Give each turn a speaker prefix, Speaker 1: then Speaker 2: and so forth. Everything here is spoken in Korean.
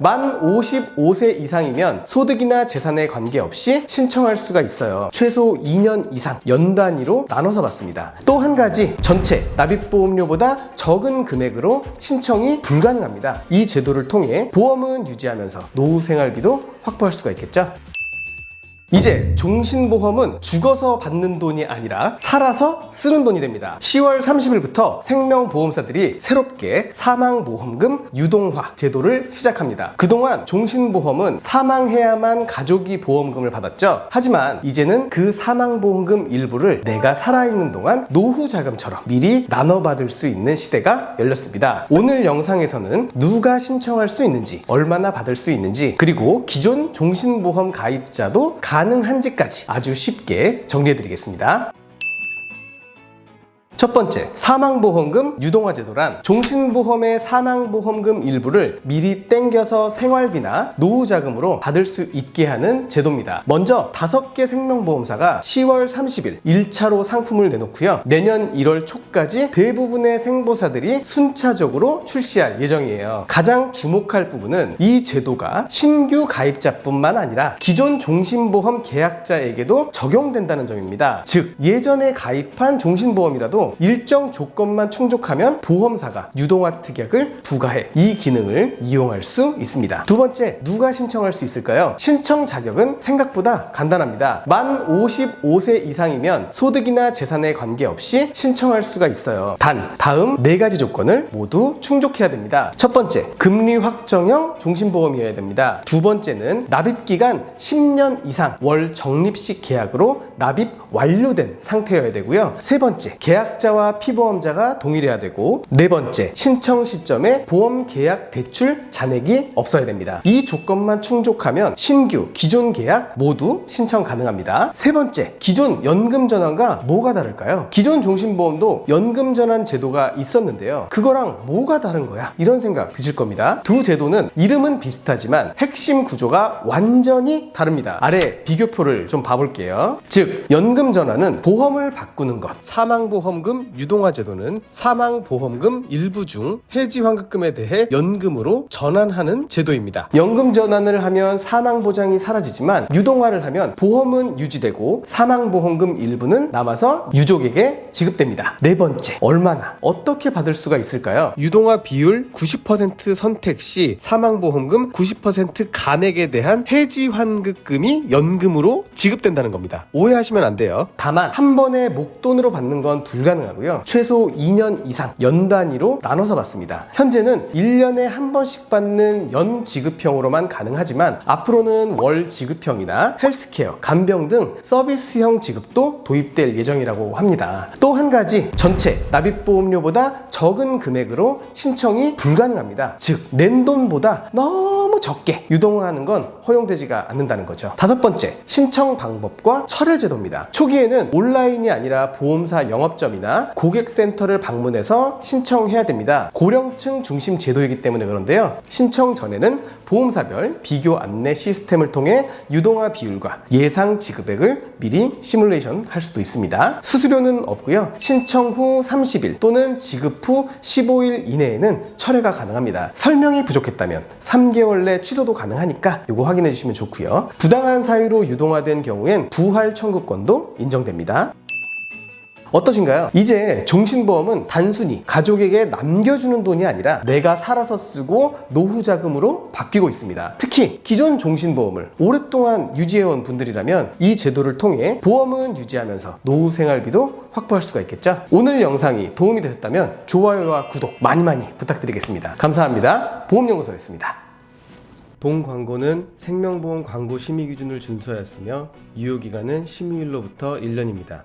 Speaker 1: 만 55세 이상이면 소득이나 재산에 관계없이 신청할 수가 있어요. 최소 2년 이상 연 단위로 나눠서 받습니다. 또 한 가지, 전체 납입보험료보다 적은 금액으로 신청이 불가능합니다. 이 제도를 통해 보험은 유지하면서 노후 생활비도 확보할 수가 있겠죠. 이제 종신보험은 죽어서 받는 돈이 아니라 살아서 쓰는 돈이 됩니다. 10월 30일부터 생명보험사들이 새롭게 사망보험금 유동화 제도를 시작합니다. 그동안 종신보험은 사망해야만 가족이 보험금을 받았죠. 하지만 이제는 그 사망보험금 일부를 내가 살아있는 동안 노후자금처럼 미리 나눠받을 수 있는 시대가 열렸습니다. 오늘 영상에서는 누가 신청할 수 있는지, 얼마나 받을 수 있는지, 그리고 기존 종신보험 가입자도 가능한지까지 아주 쉽게 정리해드리겠습니다. 첫 번째, 사망보험금 유동화 제도란 종신보험의 사망보험금 일부를 미리 땡겨서 생활비나 노후자금으로 받을 수 있게 하는 제도입니다. 먼저 5개 생명보험사가 10월 30일 1차로 상품을 내놓고요. 내년 1월 초까지 대부분의 생보사들이 순차적으로 출시할 예정이에요. 가장 주목할 부분은 이 제도가 신규 가입자뿐만 아니라 기존 종신보험 계약자에게도 적용된다는 점입니다. 즉, 예전에 가입한 종신보험이라도 일정 조건만 충족하면 보험사가 유동화 특약을 부과해 이 기능을 이용할 수 있습니다. 두 번째, 누가 신청할 수 있을까요? 신청 자격은 생각보다 간단합니다. 만 55세 이상이면 소득이나 재산에 관계없이 신청할 수가 있어요. 단, 다음 4가지 조건을 모두 충족해야 됩니다. 첫 번째, 금리 확정형 종신보험이어야 됩니다. 두 번째는 납입기간 10년 이상 월 적립식 계약으로 납입 완료된 상태여야 되고요. 세 번째, 계약자와 피보험자가 동일해야 되고, 네 번째, 신청 시점에 보험 계약 대출 잔액이 없어야 됩니다. 이 조건만 충족하면 신규, 기존 계약 모두 신청 가능합니다. 세 번째, 기존 연금 전환과 뭐가 다를까요? 기존 종신보험도 연금 전환 제도가 있었는데요. 그거랑 뭐가 다른 거야? 이런 생각 드실 겁니다. 두 제도는 이름은 비슷하지만 핵심 구조가 완전히 다릅니다. 아래 비교표를 좀 봐볼게요. 즉, 연금 전환은 보험을 바꾸는 것, 사망보험금 유동화 제도는 사망보험금 일부 중 해지 환급금에 대해 연금으로 전환하는 제도입니다. 연금 전환을 하면 사망보장이 사라지지만 유동화를 하면 보험은 유지되고 사망보험금 일부는 남아서 유족에게 지급됩니다. 네 번째, 얼마나, 어떻게 받을 수가 있을까요? 유동화 비율 90% 선택 시 사망보험금 90% 간액에 대한 해지 환급금이 연금으로 지급된다는 겁니다. 오해하시면 안 돼요. 다만 한 번에 목돈으로 받는 건 불가능하고요. 최소 2년 이상 연 단위로 나눠서 받습니다. 현재는 1년에 한 번씩 받는 연 지급형으로만 가능하지만 앞으로는 월 지급형이나 헬스케어, 간병 등 서비스형 지급도 도입될 예정이라고 합니다. 또 한 가지, 전체 납입보험료보다 적은 금액으로 신청이 불가능합니다. 즉, 낸 돈보다 너무 적게 유동화하는 건 허용되지가 않는다는 거죠. 다섯 번째, 신청 방법과 철회 제도입니다. 초기에는 온라인이 아니라 보험사 영업점이나 고객센터를 방문해서 신청해야 됩니다. 고령층 중심 제도이기 때문에 그런데요. 신청 전에는 보험사별 비교 안내 시스템을 통해 유동화 비율과 예상 지급액을 미리 시뮬레이션 할 수도 있습니다. 수수료는 없고요. 신청 후 30일 또는 지급 후 15일 이내에는 철회가 가능합니다. 설명이 부족했다면 3개월 내 취소도 가능하니까 이거 확인해 주시면 좋고요. 부당한 사유로 유동화된 경우엔 부활 청구권도 인정됩니다. 어떠신가요? 이제 종신보험은 단순히 가족에게 남겨주는 돈이 아니라 내가 살아서 쓰고 노후자금으로 바뀌고 있습니다. 특히 기존 종신보험을 오랫동안 유지해온 분들이라면 이 제도를 통해 보험은 유지하면서 노후 생활비도 확보할 수가 있겠죠? 오늘 영상이 도움이 되셨다면 좋아요와 구독 많이 부탁드리겠습니다. 감사합니다. 보험연구소였습니다. 본 광고는 생명보험 광고 심의 기준을 준수하였으며 유효기간은 심의일로부터 1년입니다.